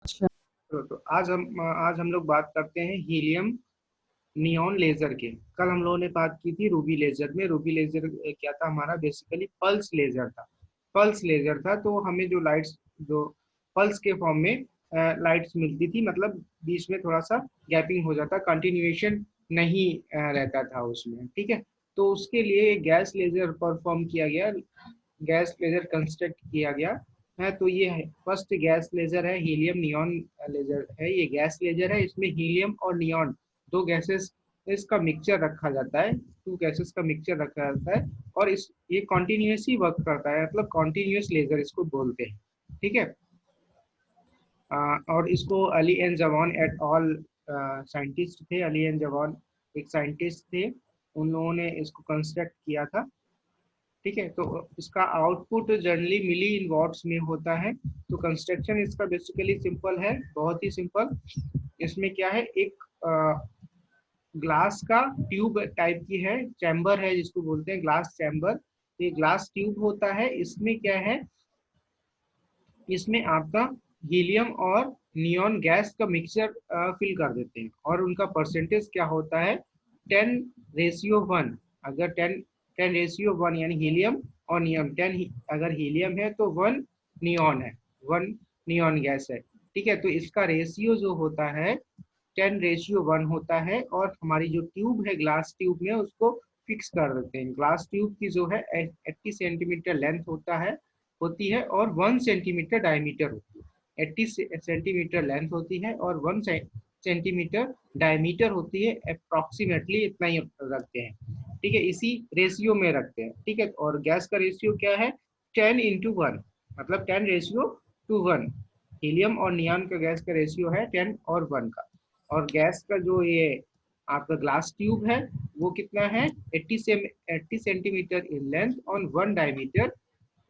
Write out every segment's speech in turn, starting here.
अच्छा। तो आज हम लोग बात करते हैं हीलियम नियॉन लेजर के। कल हम लोगों ने बात की थी रूबी लेजर में। रूबी लेजर क्या था हमारा? बेसिकली पल्स लेजर था। पल्स लेजर था तो हमें जो लाइट्स, जो पल्स के फॉर्म में लाइट्स मिलती थी, मतलब बीच में थोड़ा सा गैपिंग हो जाता, कंटिन्यूएशन नहीं रहता था उसमें। ठीक है, तो उसके लिए गैस लेजर परफॉर्म किया गया, गैस लेजर कंस्ट्रक्ट किया गया है। तो ये है फर्स्ट गैस लेजर है, हीलियम नियॉन लेजर है। ये गैस लेजर है, इसमें हीलियम और नियॉन दो गैसेस, इसका मिक्सचर रखा जाता है, टू गैसेस का मिक्सचर रखा जाता है। और इस ये कॉन्टिन्यूसली वर्क करता है, मतलब कॉन्टिन्यूस लेजर इसको बोलते हैं। ठीक है। और इसको अली एन जवान एट ऑल साइंटिस्ट थे, अली एन जवान एक साइंटिस्ट थे, उन लोगों ने इसको कंस्ट्रक्ट किया था। ठीक है, तो इसका आउटपुट जनरली मिली इन वॉट्स में होता है। तो कंस्ट्रक्शन इसका बेसिकली सिंपल है, बहुत ही सिंपल। इसमें क्या है, एक ग्लास का ट्यूब टाइप की है, चैम्बर है जिसको बोलते हैं ग्लास चैम्बर। ये ग्लास ट्यूब होता है, इसमें क्या है, इसमें आपका हीलियम और नियॉन गैस का मिक्सचर फिल कर देते हैं। और उनका परसेंटेज क्या होता है, 10:1। अगर 10:1 यानी हीलियम और नियॉन 10, अगर हीलियम है तो 1 नियॉन है, 1 नियॉन गैस है। ठीक है, तो इसका रेशियो जो होता है 10:1 होता है। और हमारी जो ट्यूब है ग्लास ट्यूब में, उसको फिक्स कर देते हैं। ग्लास ट्यूब की जो है 80 सेंटीमीटर लेंथ होती है और 1 सेंटीमीटर डायमीटर होती है। 80 सेंटीमीटर लेंथ होती है और 1 सेंटीमीटर डायमीटर होती है। अप्रोक्सीमेटली इतना ही रखते हैं। ठीक है, इसी रेशियो में रखते हैं। ठीक है, और गैस का रेशियो क्या है, 10:1, मतलब 10:1। हीलियम और नियॉन का गैस का रेशियो है 10 और 1 का। और गैस का जो ये आपका ग्लास ट्यूब है वो कितना है, 80 सेंटीमीटर इन लेंथ और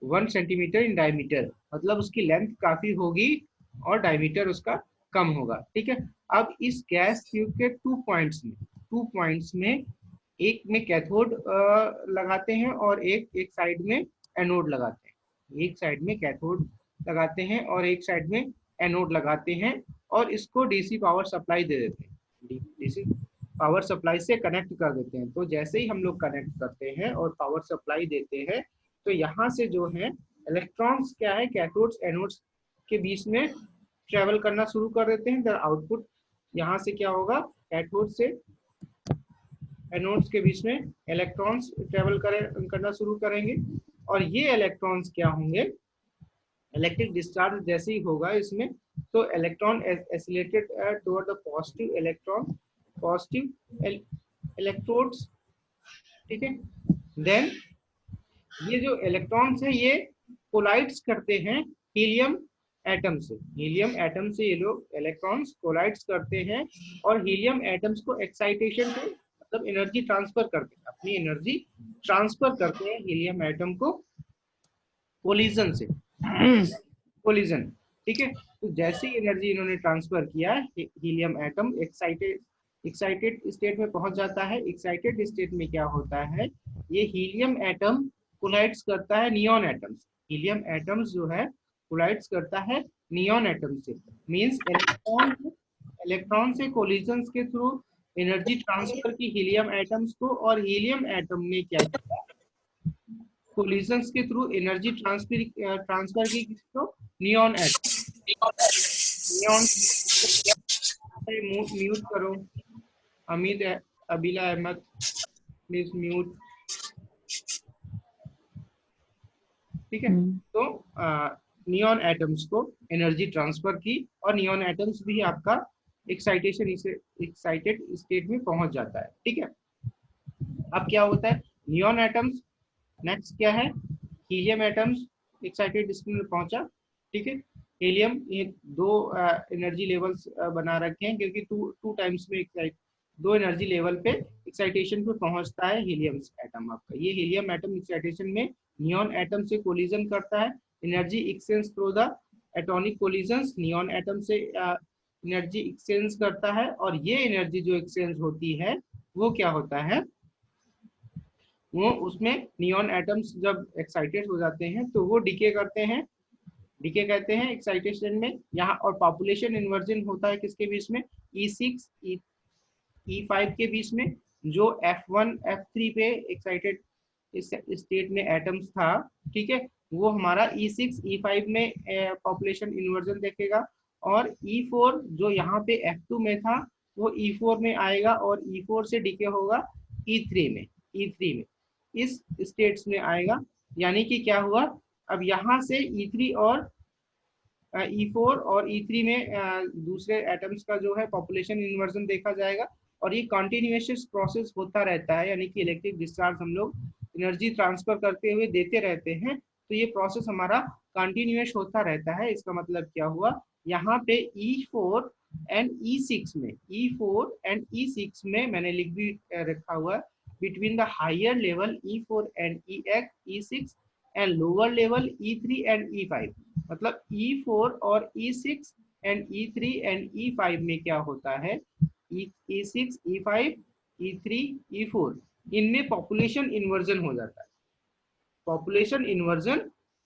1 सेंटीमीटर इन डायमीटर, मतलब उसकी लेंथ काफी होगी और डायमीटर उसका कम होगा। ठीक है, अब इस गैस ट्यूब के 2 पॉइंट्स में एक में कैथोड लगाते हैं और एक साइड में एनोड लगाते हैं। एक साइड में कैथोड लगाते हैं और एक साइड में एनोड लगाते हैं। और इसको डीसी पावर सप्लाई दे देते हैं, डीसी पावर सप्लाई से कनेक्ट कर देते हैं। तो जैसे ही हम लोग कनेक्ट करते हैं और पावर सप्लाई देते हैं, तो यहाँ से जो है इलेक्ट्रॉन्स क्या है, कैथोड्स एनोड्स के बीच में ट्रेवल करना शुरू कर देते हैं। आउटपुट यहाँ से क्या होगा, कैथोड से एनोड्स के बीच में इलेक्ट्रॉन्स ट्रेवल करना शुरू करेंगे। और ये इलेक्ट्रॉन्स क्या होंगे, इलेक्ट्रिक डिस्चार्ज जैसे ही होगा इसमें, तो electron acylated toward the positive electron, positive electrodes. ठीक है, देन ये जो इलेक्ट्रॉन्स है ये कोलाइड्स करते हैं हीलियम एटम से। हीलियम एटम से ये लोग इलेक्ट्रॉन्स कोलाइड्स करते हैं और हीलियम एटम्स को एक्साइटेशन को, मतलब एनर्जी ट्रांसफर करते हैं, अपनी एनर्जी ट्रांसफर करते हैं हीलियम एटम को कोलिजन से, कोलिजन। ठीक है, तो जैसे ही एनर्जी इन्होंने ट्रांसफर किया, helium atom excited excited state में पहुंच जाता है। एक्साइटेड स्टेट में क्या होता है, ये हीलियम एटम कोलाइड्स करता है नियॉन एटम्स। हीलियम एटम्स जो है कोलाइड्स करता है नियॉन एटम से, मींस इलेक्ट्रॉन से कोलिजन के थ्रू एनर्जी ट्रांसफर की हीलियम एटम्स को। और हीलियम एटम ने क्या किया, कोलिजन्स के थ्रू एनर्जी ट्रांसफर की किसको, नियॉन एटम। नियॉन म्यूट करो, अमित अबिला अहमद प्लीज म्यूट। ठीक है, हम्म। तो नियॉन एटम्स को एनर्जी ट्रांसफर की और नियॉन एटम्स भी आपका एक्साइटेशन इसे एक्साइटेड स्टेट में पहुंच जाता है। ठीक है, अब क्या होता है, नियॉन एटम्स, नेक्स्ट क्या है, हीलियम एटम्स एक्साइटेड स्टेट में पहुंचा। ठीक है, हीलियम ये दो एनर्जी लेवल्स बना रखे हैं, क्योंकि टू टू टाइम्स में दो एनर्जी लेवल पे एक्साइटेशन पे पहुंचता है हीलियम एटम आपका। ये हीलियम एटम एक्साइटेशन में नियॉन एटम से कोलिजन करता है, energy exchange through the atomic collisions, neon atom से एनर्जी एक्सचेंज करता है। और ये एनर्जी जो एक्सचेंज होती है वो क्या होता है, वो उसमें नियॉन एटम्स जब एक्साइटेड हो जाते हैं तो वो डिके करते हैं डीके कहते हैं एक्साइटेशन में यहाँ। और पॉपुलेशन इन्वर्जन होता है किसके बीच में, E6 E5 के बीच में। जो F1 F3 पे एक्साइटेड इस स्टेट में एटम्स था, ठीक है, वो हमारा E6 E5 में पॉपुलेशन इन्वर्जन देखेगा। और E4 जो यहाँ पे F2 में था वो E4 में आएगा और E4 से डीके होगा E3 में, E3 में इस स्टेट्स में आएगा। यानी कि क्या हुआ, अब यहाँ से E3 और E4 और E3 में दूसरे एटम्स का जो है पॉपुलेशन इन्वर्जन देखा जाएगा। और ये कॉन्टिन्यूस प्रोसेस होता रहता है, यानी कि इलेक्ट्रिक डिस्चार्ज हम लोग एनर्जी ट्रांसफर करते हुए देते रहते हैं। तो ये प्रोसेस हमारा कंटिन्यूस होता रहता है। इसका मतलब क्या हुआ, यहाँ पे E4 एंड E6 में, E4 एंड E6 में मैंने लिख भी रखा हुआ है, between the higher level E4 and E6 and lower level E3 and E5। मतलब E4 और E6 and E3 and E5 में क्या होता है, E6 E5 E3 E4 इनमें पॉपुलेशन इन्वर्जन हो जाता है। पॉपुलेशन इन्वर्जन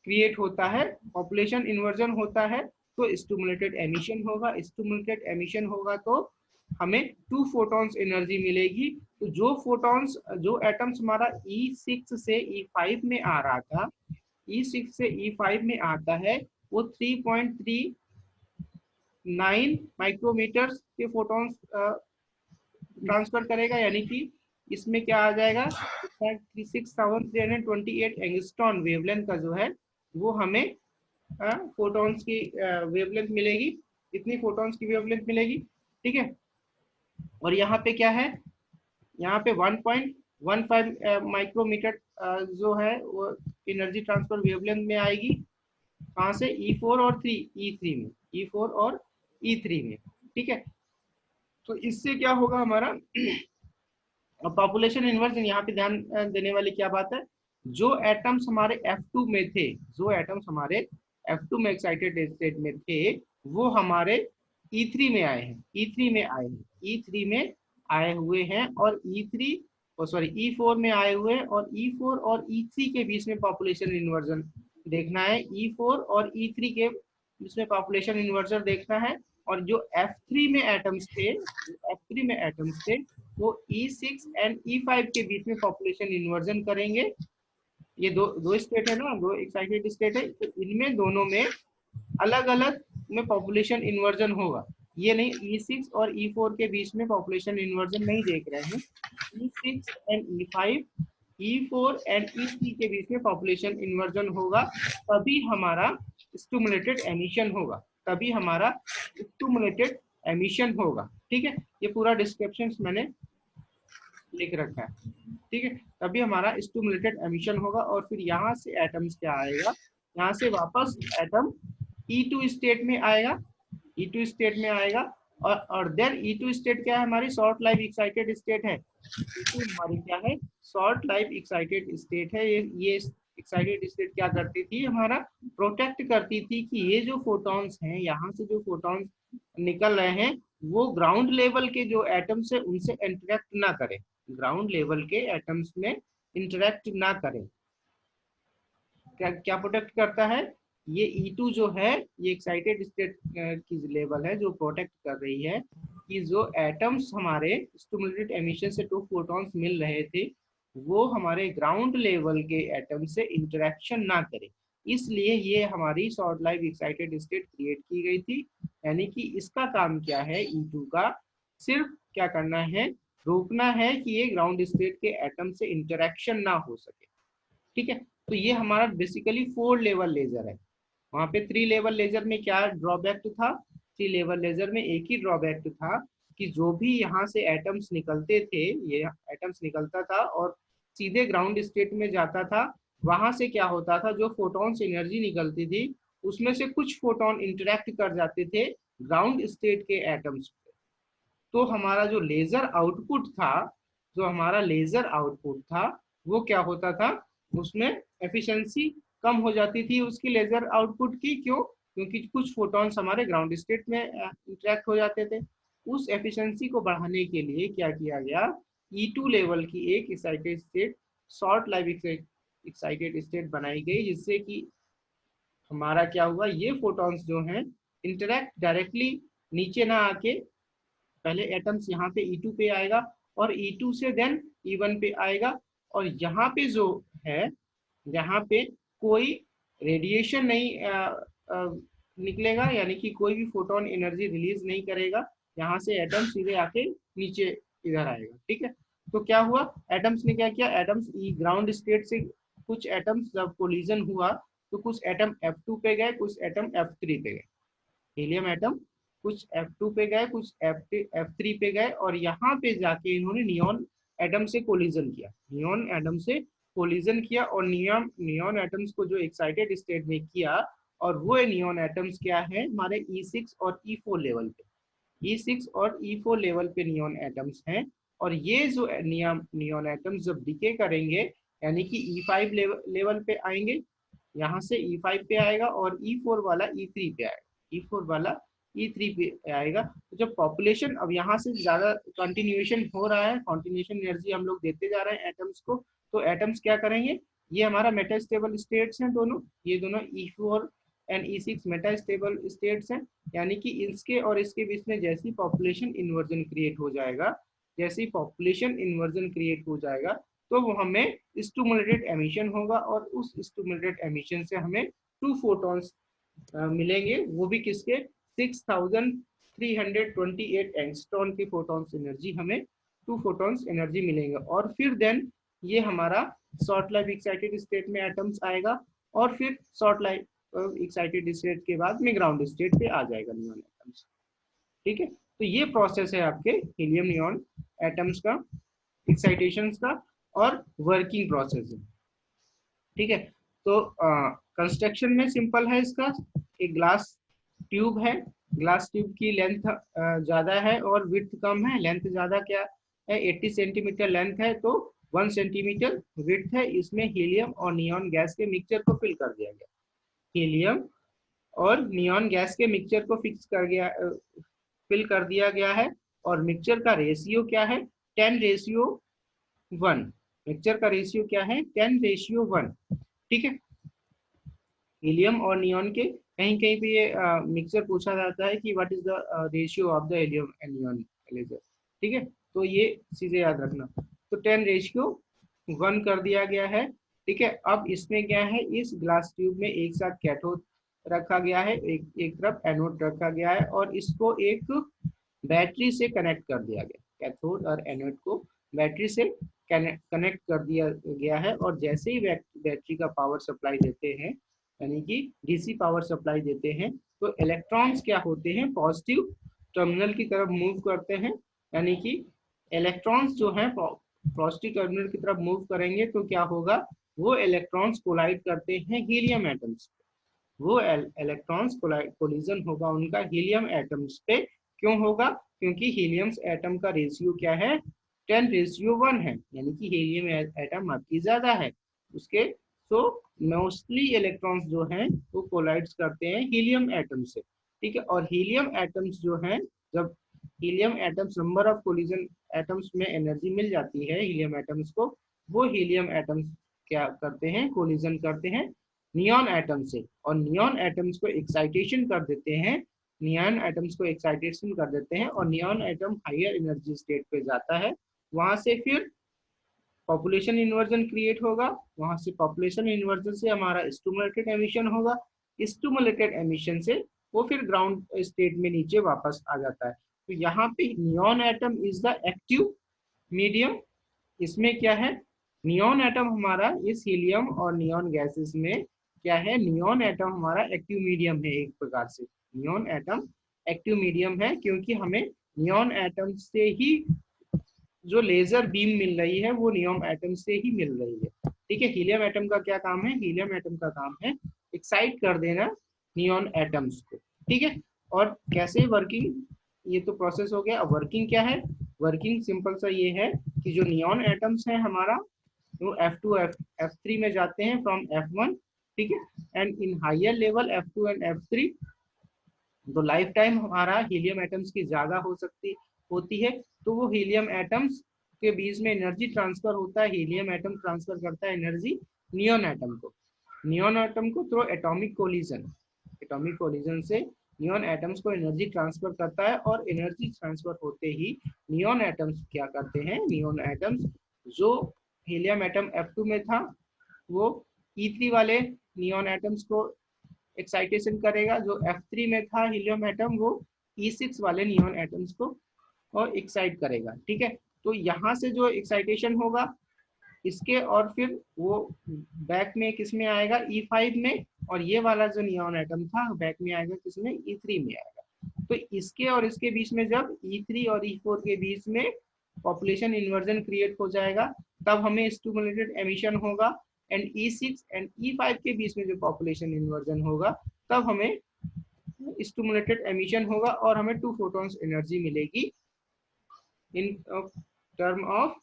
क्रिएट होता है। पॉपुलेशन इन्वर्जन होता है तो स्टिमुलेटेड एमिशन होगा। स्टिमुलेटेड एमिशन होगा तो हमें 2 फोटॉन्स एनर्जी मिलेगी। तो जो फोटॉन्स, जो एटम्स हमारा E6 से E5 में आ रहा था, E6 से E5 में आता है, वो 3.39 माइक्रोमीटर के फोटॉन्स ट्रांसफर करेगा। यानी कि इसमें क्या आ जाएगा, 6328 एंगस्ट्रॉन वेवलेंथ का जो है वो हमें फोटॉन्स की वेवलेंथ मिलेगी। इतनी फोटॉन्स की वेवलेंथ मिलेगी, ठीक है। और यहाँ पे क्या है, यहाँ पे 1.15 माइक्रोमीटर जो है वो एनर्जी ट्रांसफर वेवलेंथ में आएगी। कहाँ से, E4 और E3 में, E4 और E3 में, ठीक है। तो इससे क्या होगा हमारा पॉपुलेशन इन्वर्जन। यहाँ पे ध्यान देने वाली क्या बात है, जो एटम्स हमारे F2 में थे, जो एटम्स हमारे F2 में एक्साइटेड स्टेट में थे, वो हमारे E3 में आए हैं, E3 में आए हैं, E3 में आए हुए हैं। और E4 में आए हुए हैं। और E4 और E3 के बीच में पॉपुलेशन इन्वर्जन देखना है। E4 और E3 के बीच में पॉपुलेशन इन्वर्जन देखना है। और जो F3 में एटम्स थे, F3 में एटम्स थे, वो E6 एंड E5 के बीच में पॉपुलेशन इन्वर्जन करेंगे। ये दो स्टेट है ना, दो एक्साइटेड स्टेट है, तो इनमें दोनों में अलग अलग में पॉपुलेशन इन्वर्जन होगा। ये नहीं E6 और E4 के बीच में पॉपुलेशन इन्वर्जन नहीं देख रहे हैं। E6 and E5, E4 and E3 के बीच में पॉपुलेशन इन्वर्जन होगा, तभी हमारा स्टिमुलेटेड एमिशन होगा, तभी हमारा स्टिमुलेटेड एमिशन होगा, ठीक है। ये पूरा डिस्क्रिप्शन मैंने लिख रखा है, ठीक है। तभी हमारा स्टिमुलेटेड एमिशन होगा। और फिर यहाँ से एटम्स क्या आएगा, यहाँ से वापस एटम E2 स्टेट में आएगा, E2 स्टेट में आएगा। और देन E2 स्टेट क्या है, हमारी शॉर्ट लाइफ एक्साइटेड स्टेट है। E2 हमारी क्या है, शॉर्ट लाइफ एक्साइटेड स्टेट है। ये एक्साइटेड स्टेट क्या करती थी, हमारा प्रोटेक्ट करती थी कि ये जो फोटॉन्स हैं, यहाँ से जो फोटॉन्स निकल रहे हैं, वो ग्राउंड लेवल के जो एटम्स है उनसे इंटरेक्ट ना करें, ग्राउंड लेवल के एटम्स में इंटरेक्ट ना करें। क्या क्या प्रोटेक्ट करता है, ये E2 जो है, ये एक्साइटेड स्टेट की लेवल है जो प्रोटेक्ट कर रही है कि जो एटम्स हमारे स्टिमुलेटेड एमिशन से 2 फोटॉन्स मिल रहे थे, वो हमारे ग्राउंड लेवल के एटम से इंटरेक्शन ना करें। इसलिए ये हमारी short life excited state create की गई थी। यानी कि इसका काम क्या है, E2 का सिर्फ क्या करना है, रोकना है कि ये ग्राउंड स्टेट के एटम से इंटरेक्शन ना हो सके, ठीक है। तो ये हमारा बेसिकली 4 लेवल लेजर है। वहां पे 3 लेवल लेजर में क्या ड्रॉबैक था, 3 लेवल लेजर में एक ही ड्रॉबैक था कि जो भी यहाँ से एटम्स निकलते थे, ये एटम्स निकलता था और सीधे ग्राउंड स्टेट में जाता था। वहां से क्या होता था, जो फोटॉन्स एनर्जी निकलती थी उसमें से कुछ फोटॉन इंटरेक्ट कर जाते थे ग्राउंड स्टेट के एटम्स पे। तो हमारा जो लेजर आउटपुट था, जो हमारा लेजर आउटपुट था, वो क्या होता था, उसमें एफिशिएंसी कम हो जाती थी उसकी लेजर आउटपुट की। क्यों, क्योंकि कुछ फोटॉन्स हमारे ग्राउंड स्टेट में इंटरेक्ट हो जाते थे। उस एफिशिएंसी को बढ़ाने के लिए क्या किया गया, E2 लेवल की एक excited state, short life excited state बनाई गई, जिससे कि हमारा क्या हुआ, ये फोटॉन्स जो हैं इंटरेक्ट डायरेक्टली नीचे ना आके, पहले एटम्स यहाँ पे E2 पे आएगा और E2 से देन E1 पे आएगा, और यहाँ पे जो है, यहाँ पे कोई रेडिएशन नहीं निकलेगा, यानी कि कोई भी फोटोन एनर्जी रिलीज नहीं करेगा, यहाँ से एटम सीधे आके नीचे इधर आएगा। ठीक है, तो क्या हुआ, एटम्स ने क्या किया, एटम्स ग्राउंड स्टेट से कुछ एटम्स जब कोलिजन हुआ तो कुछ एटम F2 पे गए, कुछ एटम F3 पे गए, हीलियम एटम कुछ F2 पे गए, कुछ F3 पे गए, और यहाँ पे जाके इन्होंने नियॉन एटम से कोलिजन किया, नियॉन एटम से कोलिजन किया, और नियॉन एटम्स को जो एक्साइटेड स्टेट में किया, और वो नियॉन एटम्स क्या है हमारे E6 और E4 लेवल पे, E6 और E4 लेवल पे नियॉन एटम्स हैं। और ये जो नियॉन एटम्स जब डिके करेंगे, यानी कि E5 लेवल पे आएंगे, यहाँ से E5 पे आएगा, और E4 वाला E3 पे आएगा, E4 वाला E3 पे आएगा। तो जब पॉपुलेशन अब यहाँ से ज्यादा कंटिन्यूएशन हो रहा है, कंटिन्यूएशन एनर्जी हम लोग देते जा रहे हैं एटम्स को, तो एटम्स क्या करेंगे, ये हमारा मेटास्टेबल स्टेट्स हैं दोनों, ये दोनों E4 and E6 metastable states हैं, यानी कि इसके और इसके बीच में जैसी पॉपुलेशन इन्वर्जन क्रिएट हो जाएगा, जैसी पॉपुलेशन इन्वर्जन क्रिएट हो जाएगा, तो वो हमें स्टिमुलेटेड एमिशन होगा, और उस स्टिमुलेटेड एमिशन से हमें 2 फोटॉन्स मिलेंगे, वो भी किसके, 6328 एंगस्ट्रॉन की फोटॉन्स एनर्जी, हमें 2 फोटॉन्स एनर्जी मिलेंगे। और फिर देन ये हमारा शॉर्ट लाइफ एक्साइटेड स्टेट में एटम्स आएगा, और फिर शॉर्ट लाइफ एक्साइटेड स्टेट के बाद में ग्राउंड स्टेट पे आ जाएगा नियॉन एटम्स। ठीक है, तो ये प्रोसेस है आपके हीलियम नियॉन एटम्स का, एक्साइटेशन का और वर्किंग प्रोसेस है। ठीक है, तो कंस्ट्रक्शन में सिंपल है इसका, एक ग्लास ट्यूब है, ग्लास ट्यूब की लेंथ ज्यादा है और विड्थ कम है, लेंथ ज्यादा क्या है, 80 सेंटीमीटर लेंथ है, तो 1 सेंटीमीटर विड्थ है, इसमें हीलियम और नियॉन गैस के मिक्सचर को फिल कर दिया गया, हीलियम और नियॉन गैस के मिक्सचर को फिल कर दिया गया है, और मिक्सचर का रेशियो क्या है, 10:1, मिक्सचर का रेशियो क्या है, 10:1। ठीक है, हीलियम और नियॉन के कहीं कहीं पे ये मिक्सचर पूछा जाता है कि what is the ratio of the helium and neon laser. ठीक है, तो ये चीजें याद रखना, तो 10:1 कर दिया गया है। ठीक है, अब इसमें क्या है, इस ग्लास ट्यूब में एक साथ कैथोड रखा गया है, एक तरफ एनोड रखा गया है, और इसको एक बैटरी से कनेक्ट कर दिया गया, कैथोड और एनोड को बैटरी से कनेक्ट कर दिया गया है, और जैसे ही बैटरी का पावर सप्लाई देते हैं, यानी कि डीसी पावर सप्लाई देते हैं, तो इलेक्ट्रॉन्स क्या होते हैं, पॉजिटिव टर्मिनल की तरफ मूव करते हैं, यानी कि इलेक्ट्रॉन्स जो हैं पॉजिटिव टर्मिनल की तरफ मूव करेंगे, तो क्या होगा, वो इलेक्ट्रॉन्स कोलाइड करते हैं हीलियम एटम्स, वो इलेक्ट्रॉन्स कोलिजन होगा उनका हीलियम एटम्स पे। क्यों होगा, क्योंकि हीलियम एटम का रेशियो क्या है, 10:1 है, यानी कि हीलियम एटम आपकी ज्यादा है उसके, तो मोस्टली इलेक्ट्रॉन्स जो हैं वो कोलाइड्स करते हैं हीलियम एटम से। ठीक है, और हीलियम एटम्स जो हैं, जब helium atoms number of collision atoms में एनर्जी मिल जाती है हीलियम एटम्स को, वो हीलियम एटम्स क्या करते हैं, कोलिजन करते हैं नियॉन एटम से, और नियॉन एटम्स को एक्साइटेशन कर देते हैं, नियॉन एटम्स को एक्साइटेशन कर देते हैं, और neon atom higher energy state पे जाता है, वहां से फिर पॉपुलेशन इन्वर्जन क्रिएट होगा, वहां से पॉपुलेशन इन्वर्जन से हमारा स्टिमुलेटेड एमिशन होगा, स्टिमुलेटेड एमिशन से वो फिर ग्राउंड स्टेट में नीचे वापस आ जाता है। तो यहाँ पे neon atom is the active medium, इसमें क्या है, नियॉन एटम हमारा इस हीलियम और नियॉन गैसेस में क्या है, नियॉन एटम हमारा एक्टिव मीडियम है, एक प्रकार से नियॉन एटम एक्टिव मीडियम है, क्योंकि हमें नियॉन एटम से ही जो लेजर बीम मिल रही है वो नियॉन एटम से ही मिल रही है। ठीक है, हीलियम एटम का क्या काम है, हीलियम एटम का काम है एक्साइट कर देना नियॉन एटम्स को। ठीक है, और कैसे वर्किंग, ये तो प्रोसेस हो गया। अब वर्किंग क्या है, वर्किंग सिंपल सा ये है कि जो नियॉन एटम्स है हमारा, वो F2 F3 में जाते हैं फ्रॉम F1। ठीक है, and in higher level F2 and F3, तो लाइफ टाइम हमारा हीलियम एटम्स की ज्यादा होती है, तो वो हीलियम एटम्स के बीच में एनर्जी ट्रांसफर होता है, हीलियम एटम ट्रांसफर करता है एनर्जी नियॉन एटम को। नियॉन एटम को थ्रू एटॉमिक कोलिजन से नियॉन एटम्स को एनर्जी ट्रांसफर करता है, और एनर्जी ट्रांसफर होते ही नियॉन एटम्स क्या करते हैं, नियॉन एटम्स जो हीलियम एटम F2 में था वो E3 वाले नियॉन एटम्स को एक्साइटेशन करेगा, जो F3 में था हीलियम एटम वो E6 वाले नियॉन एटम्स को और एक्साइट करेगा। ठीक है, तो यहाँ से जो एक्साइटेशन होगा इसके, और फिर वो बैक में किस में आएगा, E5 में, और ये वाला जो नियॉन एटम था बैक में आएगा किसमें, E3 में आएगा। तो इसके और इसके बीच में जब E3 और E4 के बीच में पॉपुलेशन इन्वर्जन क्रिएट हो जाएगा, तब हमें स्टिमुलेटेड एमिशन होगा, एंड E6 एंड E5 के बीच में जो पॉपुलेशन इन्वर्जन होगा तब हमें स्टिमुलेटेड एमिशन होगा, और हमें 2 फोटॉन्स एनर्जी मिलेगी इन टर्म ऑफ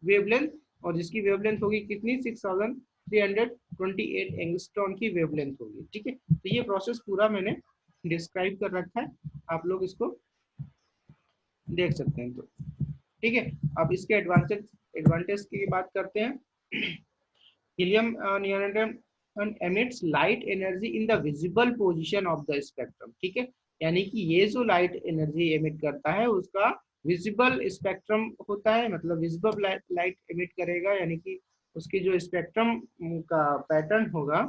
वेवलेंथ, और जिसकी वेवलेंथ होगी कितनी, 6328 एंगस्ट्रॉन की वेवलेंथ होगी। ठीक है, तो ये प्रोसेस पूरा मैंने डिस्क्राइब कर रखा है, आप लोग इसको देख सकते हैं। तो ठीक है, अब इसके एडवांटेज की बात करते हैं। Helium neon atom emits light energy in the visible position of the spectrum. ठीक है, यानी कि ये जो लाइट एनर्जी एमिट करता है उसका विजिबल स्पेक्ट्रम होता है, मतलब विजिबल लाइट एमिट करेगा, यानी कि उसकी जो स्पेक्ट्रम का पैटर्न होगा,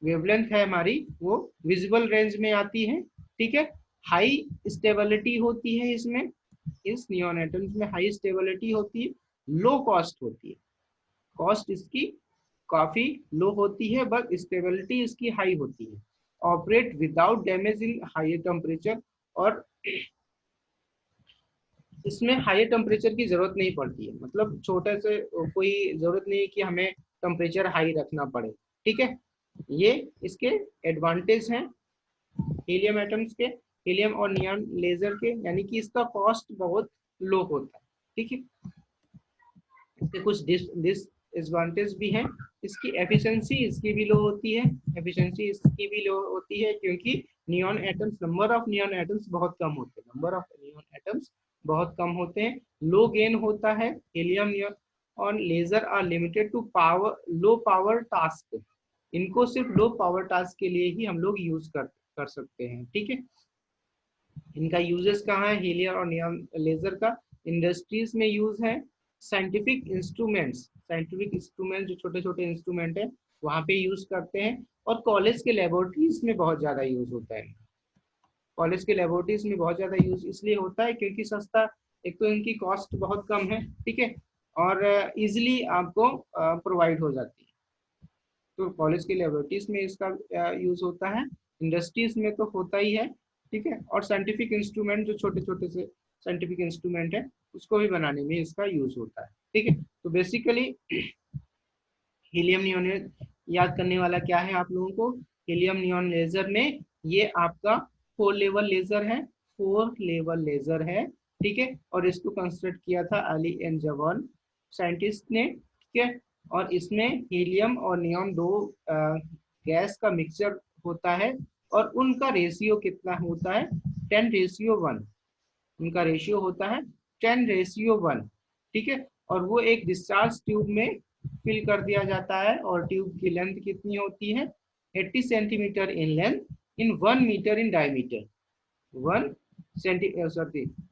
वेवलेंथ है हमारी, वो विजिबल रेंज में आती है। ठीक है, हाई स्टेबिलिटी होती है इसमें, इस नियॉन एटम्स में हाई स्टेबिलिटी होती है, लो कॉस्ट होती है, कॉस्ट इसकी काफी लो होती है बट स्टेबिलिटी इसकी हाई होती है। Operate without damage in high temperature, और इसमें हाई टेम्परेचर की जरूरत नहीं पड़ती है, मतलब छोटे से कोई जरूरत नहीं है कि हमें टेम्परेचर हाई रखना पड़े। ठीक है, ये इसके एडवांटेज हैं हीलियम एटम्स के, हीलियम और नियॉन लेजर के, यानी कि इसका कॉस्ट बहुत लो होता है। ठीक है, इसके कुछ डिसएडवांटेज भी हैं। इसकी एफिशिएंसी इसकी भी लो होती है, एफिशिएंसी इसकी भी लो होती है क्योंकि neon atoms, number of neon atoms बहुत कम होते हैं, नंबर ऑफ नियॉन एटम्स बहुत कम होते हैं। लो गेन होता है, हीलियम नियॉन और laser are limited to power, low power task, इनको सिर्फ लो पावर टास्क के लिए ही हम लोग यूज कर सकते हैं। ठीक है, इनका यूजेस कहाँ है हीलियम और नियॉन लेजर का, इंडस्ट्रीज में यूज है, साइंटिफिक इंस्ट्रूमेंट्स जो छोटे छोटे इंस्ट्रूमेंट है वहाँ पे यूज करते हैं, और कॉलेज के लेबोरेटरीज में बहुत ज्यादा यूज होता है। कॉलेज के लेबोरेटरीज में बहुत ज्यादा यूज इसलिए होता है क्योंकि सस्ता, एक तो इनकी कॉस्ट बहुत कम है, ठीक है, और इजिली आपको प्रोवाइड हो जाती है। तो कॉलेज के लेबोरेटरीज में इसका यूज होता है, इंडस्ट्रीज में तो होता ही है। ठीक है, और साइंटिफिक इंस्ट्रूमेंट जो छोटे छोटे से साइंटिफिक इंस्ट्रूमेंट है उसको भी बनाने में इसका यूज होता है। ठीक है, तो बेसिकली हीलियम नियॉन याद करने वाला क्या है आप लोगों को, हीलियम नियॉन लेजर में ये आपका 4 लेवल लेजर है, 4 लेवल लेजर है। ठीक है, और इसको कंस्ट्रक्ट किया था अली एन जवान साइंटिस्ट ने। ठीक है, और इसमें हीलियम और नियॉन दो गैस का मिक्सचर होता है, और उनका रेशियो कितना होता है, 10:1, उनका रेशियो होता है 10:1। ठीक है, और वो एक डिस्चार्ज ट्यूब में फिल कर दिया जाता है, और ट्यूब की लेंथ कितनी होती है, 80 centimetre in length, in 1 metre in diameter,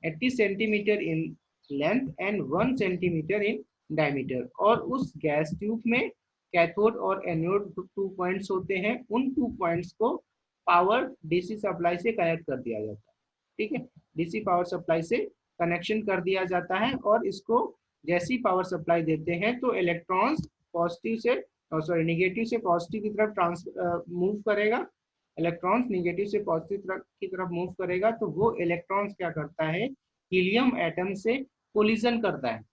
80 centimetre in length and 1 centimetre in diameter. और उस गैस ट्यूब में कैथोड और एनोड 2 पॉइंट्स होते हैं, उन 2 पॉइंट्स को पावर डीसी सप्लाई से कनेक्ट कर दिया जाता है। ठीक है, डीसी पावर सप्लाई से कनेक्शन कर दिया जाता है, और इसको जैसी पावर सप्लाई देते हैं तो इलेक्ट्रॉन्स पॉजिटिव से नेगेटिव से पॉजिटिव की तरफ मूव करेगा, इलेक्ट्रॉन्स नेगेटिव से पॉजिटिव की तरफ मूव करेगा, तो वो इलेक्ट्रॉन्स क्या करता है, हीलियम एटम से कोलिजन करता है,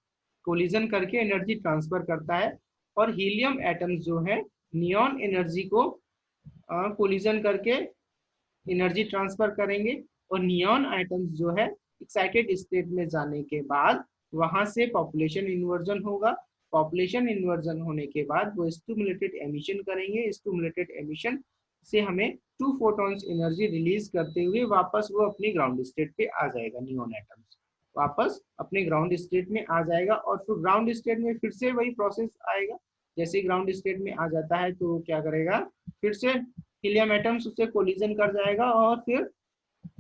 कोलिजन करके एनर्जी ट्रांसफर करता है, और हीलियम एटम्स जो है नियॉन एनर्जी को कोलिजन करके एनर्जी ट्रांसफर करेंगे, और नियॉन एटम्स जो है एक्साइटेड स्टेट में जाने के बाद वहां से पॉपुलेशन इन्वर्जन होगा, पॉपुलेशन इन्वर्जन होने के बाद वो स्टिमुलेटेड एमिशन करेंगे, स्टिमुलेटेड एमिशन से हमें 2 फोटॉन्स एनर्जी रिलीज करते हुए वापस वो अपनी ग्राउंड स्टेट पे आ जाएगा, नियॉन एटम्स वापस अपने ग्राउंड स्टेट में आ जाएगा, और फिर ग्राउंड स्टेट में फिर से वही प्रोसेस आएगा, जैसे ग्राउंड स्टेट में आ जाता है तो क्या करेगा, फिर से हीलियम एटम्स उससे कोलिजन कर जाएगा और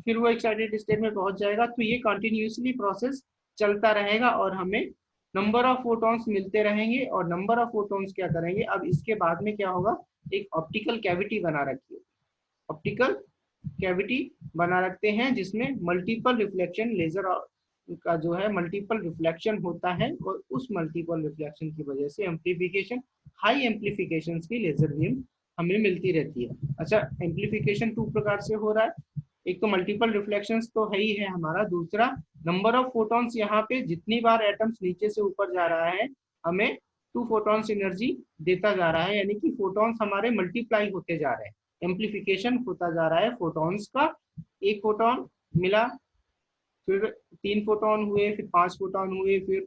फिर वो एक्साइटेड स्टेट में पहुंच जाएगा। तो ये कंटिन्यूसली प्रोसेस चलता रहेगा और हमें नंबर ऑफ फोटॉन्स मिलते रहेंगे। और नंबर ऑफ फोटॉन्स क्या करेंगे, अब इसके बाद में क्या होगा, एक ऑप्टिकल कैविटी बना रखी है, ऑप्टिकल कैविटी बना रखते हैं जिसमें मल्टीपल रिफ्लेक्शन लेजर का जो है मल्टीपल रिफ्लेक्शन होता है, और उस मल्टीपल रिफ्लेक्शन की वजह से एम्प्लीफिकेशन, हाई एम्प्लीफिकेशन की लेजर बीम हमें मिलती रहती है। अच्छा, एम्प्लीफिकेशन 2 प्रकार से हो रहा है, एक तो मल्टीपल रिफ्लेक्शंस तो है ही है हमारा, दूसरा नंबर ऑफ फोटॉन्स, यहाँ पे जितनी बार एटम्स नीचे से ऊपर जा रहा है हमें 2 फोटॉन्स एनर्जी देता जा रहा है, यानी कि फोटॉन्स हमारे मल्टीप्लाई होते जा रहे हैं, एम्प्लीफिकेशन होता जा रहा है फोटॉन्स का। एक फोटॉन मिला, फिर 3 फोटॉन हुए, फिर 5 फोटॉन हुए, फिर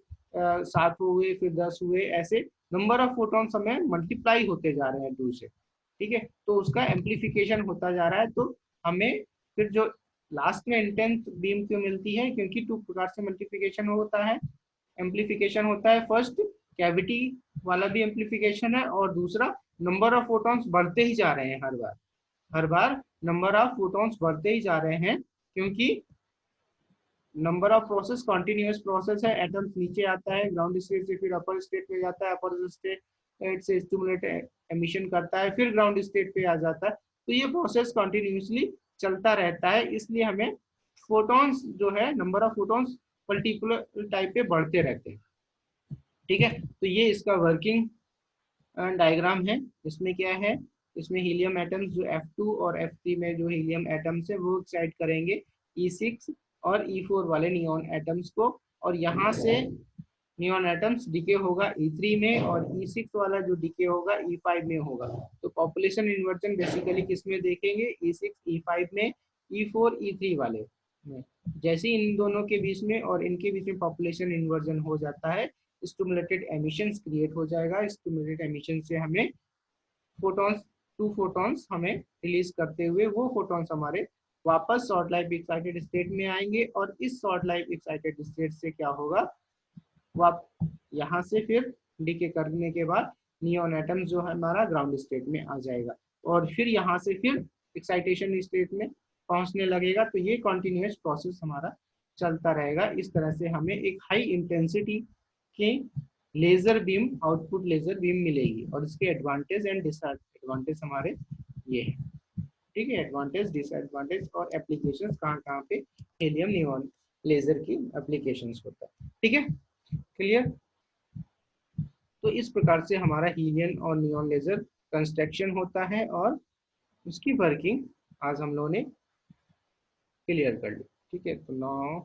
7 हुए, फिर 10 हुए, ऐसे नंबर ऑफ फोटॉन्स हमें मल्टीप्लाई होते जा रहे हैं 2 से, ठीक है। तो उसका एम्प्लीफिकेशन होता जा रहा है। तो हमें फिर जो लास्ट में इंटेंस बीम क्यों मिलती है, क्योंकि 2 प्रकार से मल्टीप्लिकेशन होता है, एम्प्लीफिकेशन होता है, फर्स्ट कैविटी वाला भी एम्प्लीफिकेशन है, और दूसरा नंबर ऑफ फोटॉन्स बढ़ते ही जा रहे हैं, हर बार नंबर ऑफ फोटॉन्स बढ़ते ही जा रहे हैं, क्योंकि number of process continuous process है। एटम्स नीचे आता है ग्राउंड स्टेट से, फिर अपर स्टेट में जाता है, अपर स्टेट से स्टिमुलेट एमिशन करता है, फिर ग्राउंड स्टेट पे आ जाता है। तो ये प्रोसेस कॉन्टिन्यूसली चलता रहता है, इसलिए हमें फोटॉन्स जो है, number of photons particular type पे बढ़ते रहते हैं, ठीक है। तो ये इसका वर्किंग डायग्राम है। इसमें क्या है, इसमें हीलियम एटम्स जो F2 और F3 में जो हीलियम एटम्स है वो एक्साइट करेंगे E6 और E4 वाले नियॉन एटम्स को, और यहाँ से नियॉन एटम्स डिके होगा E3 में, और E6 वाला जो डिके होगा E5 में होगा। तो पॉपुलेशन इन्वर्जन बेसिकली किसमें देखेंगे, E6 E5 में, E4 E3 वाले में। जैसे इन दोनों के बीच में और इनके बीच में पॉपुलेशन इन्वर्जन हो जाता है, स्टिमुलेटेड एमिशंस क्रिएट हो जाएगा। स्टिमुलेटेड एमिशन से हमें फोटॉन्स, 2 फोटॉन्स हमें रिलीज करते हुए वो फोटॉन्स हमारे वापस शॉर्ट लाइफ एक्साइटेड स्टेट में आएंगे, और इस शॉर्ट लाइफ एक्साइटेड स्टेट से क्या होगा, वाप यहाँ से फिर डीके करने के बाद नियॉन एटम जो है हमारा ग्राउंड स्टेट में आ जाएगा, और फिर यहाँ से फिर एक्साइटेशन स्टेट में पहुंचने लगेगा। तो ये कॉन्टिन्यूस प्रोसेस हमारा चलता रहेगा। इस तरह से हमें एक हाई इंटेंसिटी की laser beam, output laser beam मिलेगी, और इसके एडवांटेज एंड डिसएडवांटेज हमारे ये है, ठीक है। एडवांटेज, डिसएडवांटेज और एप्लीकेशंस कहाँ कहाँ पे हीलियम नियॉन लेजर की एप्लीकेशंस होता है, ठीक है, क्लियर। तो इस प्रकार से हमारा हीलियम और नियॉन लेजर कंस्ट्रक्शन होता है, और उसकी वर्किंग आज हम लोगों ने क्लियर कर ली, ठीक है। तो नाउ